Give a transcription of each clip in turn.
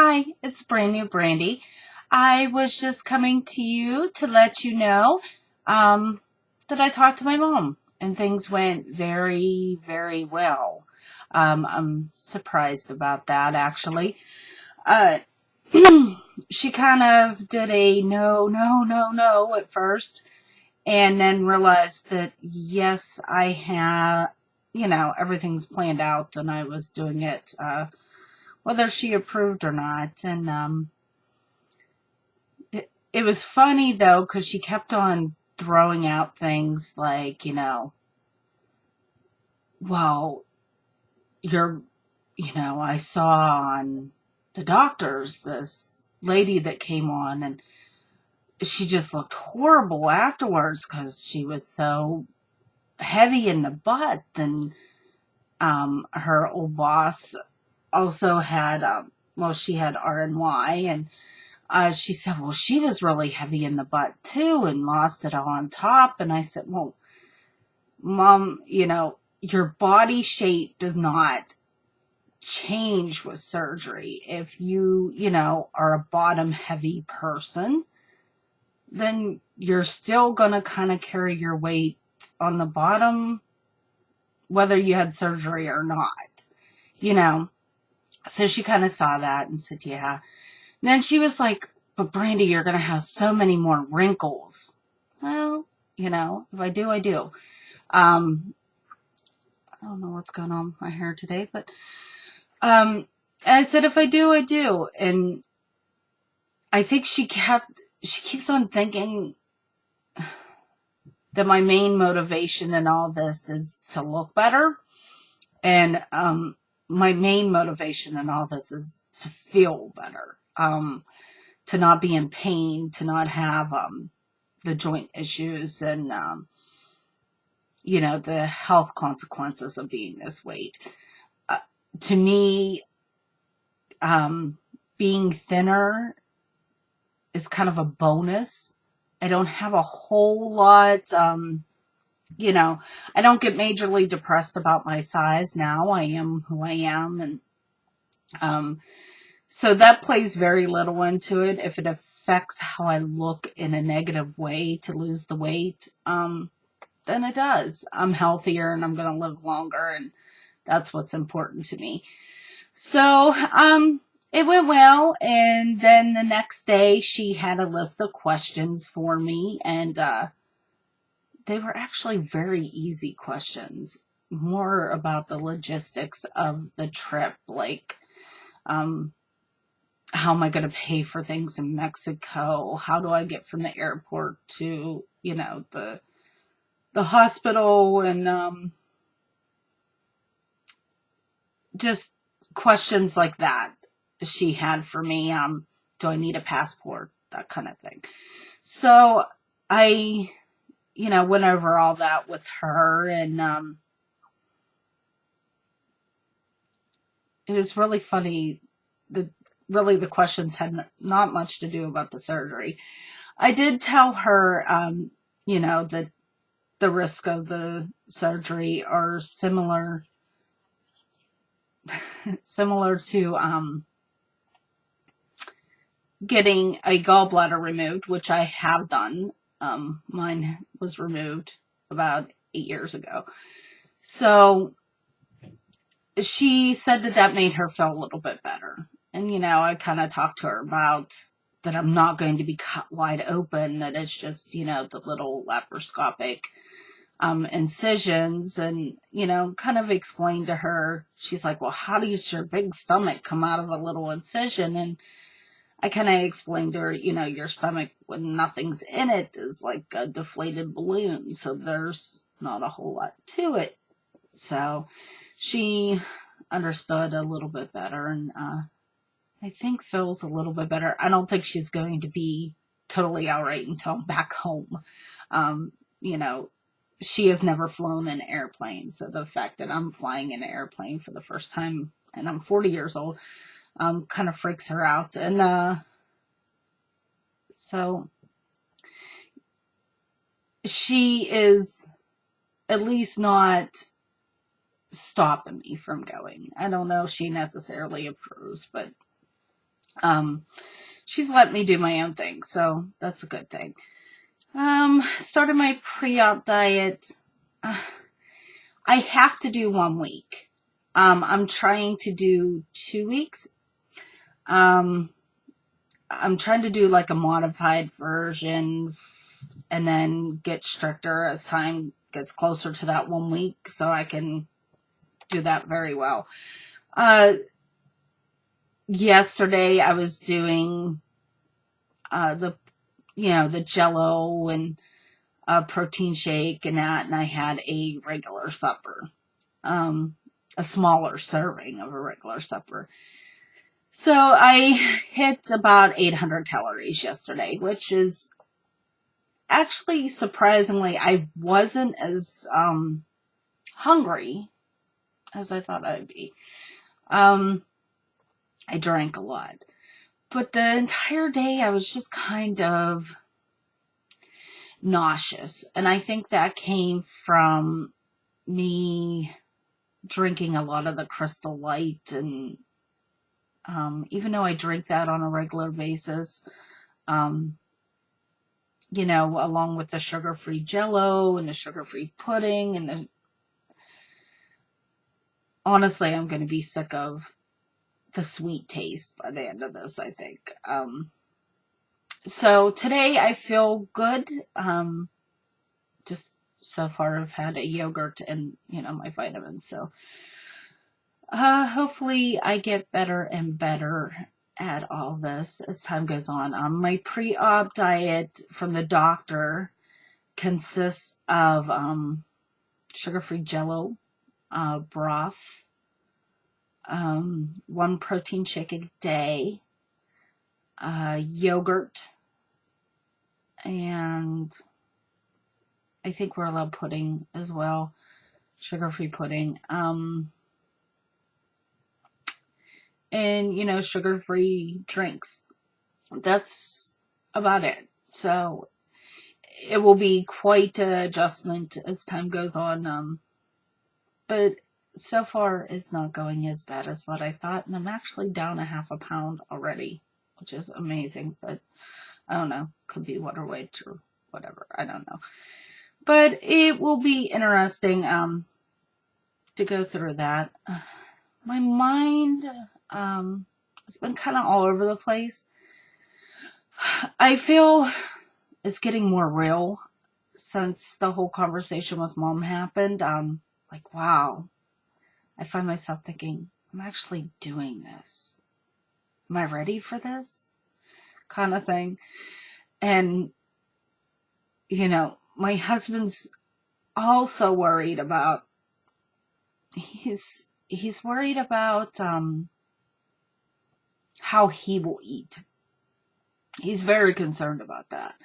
Hi, it's brand new Brandy. I was just coming to you to let you know um, that I talked to my mom and things went very, very well. I'm surprised about that actually. Uh, she kind of did a no, no, no, no at first and then realized that yes, I have, everything's planned out and I was doing it whether she approved or not. And it was funny though, because she kept on throwing out things like, well, you're, I saw on the doctors this lady that came on and she just looked horrible afterwards because she was so heavy in the butt. And her old boss also had, she had RNY, and she said, well, she was really heavy in the butt too and lost it all on top. And I said, well, Mom, your body shape does not change with surgery. If you, are a bottom heavy person, then you're still going to kind of carry your weight on the bottom, whether you had surgery or not. So she kind of saw that and said, yeah. And then she was like, but Brandy, you're going to have so many more wrinkles. Well, if I do, I do. I don't know what's going on with my hair today, but I said, if I do, I do. And I think she keeps on thinking that my main motivation in all this is to look better. And my main motivation in all this is to feel better. To not be in pain, to not have the joint issues and, the health consequences of being this weight. To me, being thinner is kind of a bonus. I don't have a whole lot, I don't get majorly depressed about my size now. I am who I am. And so that plays very little into it. If it affects how I look in a negative way to lose the weight, then it does. I'm healthier and I'm going to live longer, and that's what's important to me. So, it went well, and then the next day she had a list of questions for me, and they were actually very easy questions, more about the logistics of the trip, like how am I going to pay for things in Mexico? How do I get from the airport to, the hospital? And just questions like that she had for me. Do I need a passport? That kind of thing. So I, went over all that with her, and it was really funny. The questions had not much to do about the surgery. I did tell her, that the risk of the surgery are similar to getting a gallbladder removed, which I have done. Mine was removed about 8 years ago. So she said that made her feel a little bit better. And, I kind of talked to her about that I'm not going to be cut wide open, that it's just, the little laparoscopic incisions, and, kind of explained to her. She's like, well, how does your big stomach come out of a little incision? And I kind of explained to her, your stomach when nothing's in it is like a deflated balloon. So there's not a whole lot to it. So she understood a little bit better, and I think feels a little bit better. I don't think she's going to be totally all right until I'm back home. She has never flown an airplane. So the fact that I'm flying an airplane for the first time, and I'm 40 years old, kind of freaks her out. And so she is at least not stopping me from going. I don't know if she necessarily approves, but She's let me do my own thing, so that's a good thing. Started my pre-op diet. I have to do 1 week. I'm trying to do 2 weeks. I'm trying to do like a modified version and then get stricter as time gets closer to that 1 week so I can do that very well. Yesterday I was doing the Jello and a protein shake and that, and I had a regular supper, a smaller serving of a regular supper. So I hit about 800 calories yesterday, which is actually surprisingly, I wasn't as hungry as I thought I'd be. I drank a lot, but the entire day I was just kind of nauseous, and I think that came from me drinking a lot of the Crystal Light, and even though I drink that on a regular basis, along with the sugar-free Jello and the sugar-free pudding, and honestly, I'm going to be sick of the sweet taste by the end of this, I think. So today I feel good. Just so far I've had a yogurt and, my vitamins. So hopefully I get better and better at all this as time goes on. My pre-op diet from the doctor consists of sugar-free Jello, broth, 1 protein shake a day, yogurt, and I think we're allowed pudding as well, sugar-free pudding, and, sugar-free drinks. That's about it. So it will be quite an adjustment as time goes on, but so far it's not going as bad as what I thought, and I'm actually down 1/2 pound already, which is amazing, but I don't know, could be water weight or whatever, I don't know. But it will be interesting to go through that. My mind has been kind of all over the place. I feel it's getting more real since the whole conversation with Mom happened. Like, wow, I find myself thinking, I'm actually doing this. Am I ready for this? Kind of thing. And, my husband's also worried about, he's worried about how he will eat. He's very concerned about that.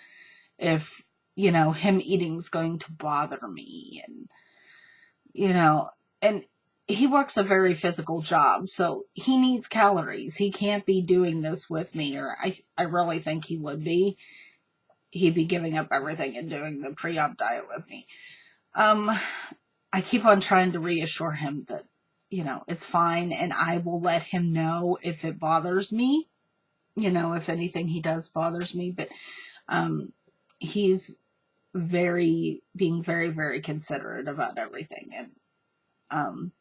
If, him eating is going to bother me, and, and he works a very physical job, so he needs calories. He can't be doing this with me, or I really think he would be. He'd be giving up everything and doing the pre-op diet with me. I keep on trying to reassure him that, it's fine, and I will let him know if it bothers me, if anything he does bothers me, but he's being very, very considerate about everything, and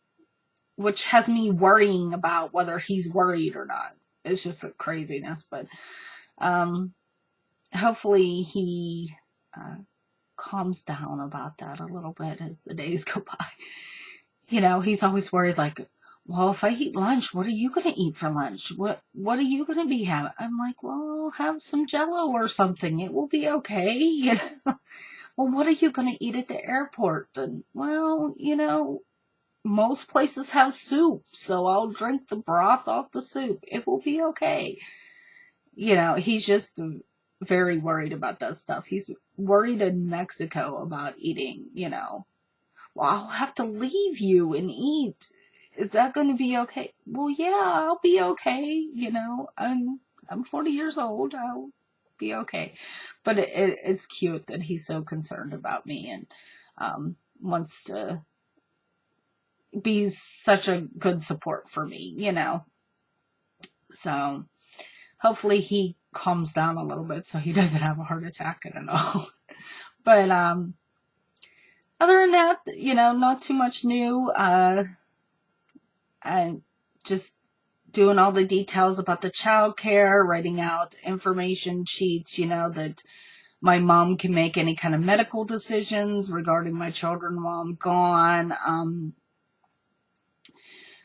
which has me worrying about whether he's worried or not. It's just a craziness, but hopefully he calms down about that a little bit as the days go by. He's always worried, like, well, if I eat lunch, what are you going to eat for lunch? What are you going to be having? I'm like, well, have some Jello or something. It will be okay. Well, what are you going to eat at the airport? And, well, most places have soup, so I'll drink the broth off the soup. It will be okay. He's just very worried about that stuff. He's worried in Mexico about eating, well, I'll have to leave you and eat. Is that going to be okay? Well, yeah, I'll be okay. I'm 40 years old. I'll be okay. But it's cute that he's so concerned about me and wants to be such a good support for me, So hopefully he calms down a little bit so he doesn't have a heart attack and all. But other than that, not too much new. I just doing all the details about the childcare, writing out information sheets, that my mom can make any kind of medical decisions regarding my children while I'm gone.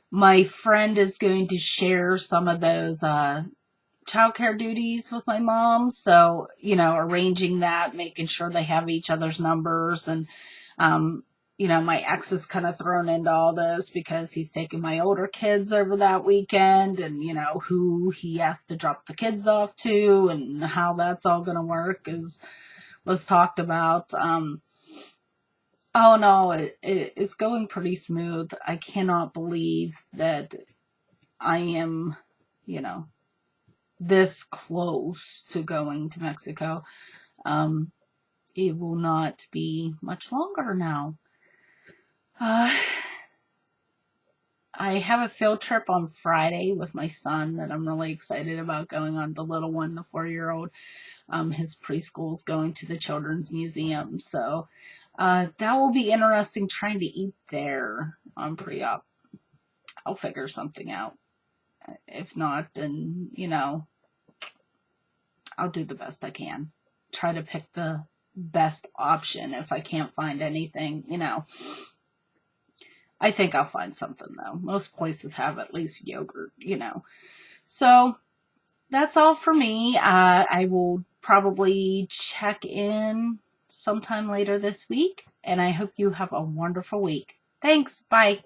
My friend is going to share some of those childcare duties with my mom. So, arranging that, making sure they have each other's numbers. And, my ex is kind of thrown into all this because he's taking my older kids over that weekend and, who he has to drop the kids off to and how that's all going to work was talked about. Oh no, it's going pretty smooth. I cannot believe that I am, this close to going to Mexico. It will not be much longer now. I have a field trip on Friday with my son that I'm really excited about going on. The little one, the 4-year-old, his preschool's going to the Children's Museum. So that will be interesting trying to eat there on pre-op. I'll figure something out. If not, then, I'll do the best I can. Try to pick the best option if I can't find anything, I think I'll find something, though. Most places have at least yogurt, So that's all for me. I will probably check in sometime later this week, and I hope you have a wonderful week. Thanks. Bye.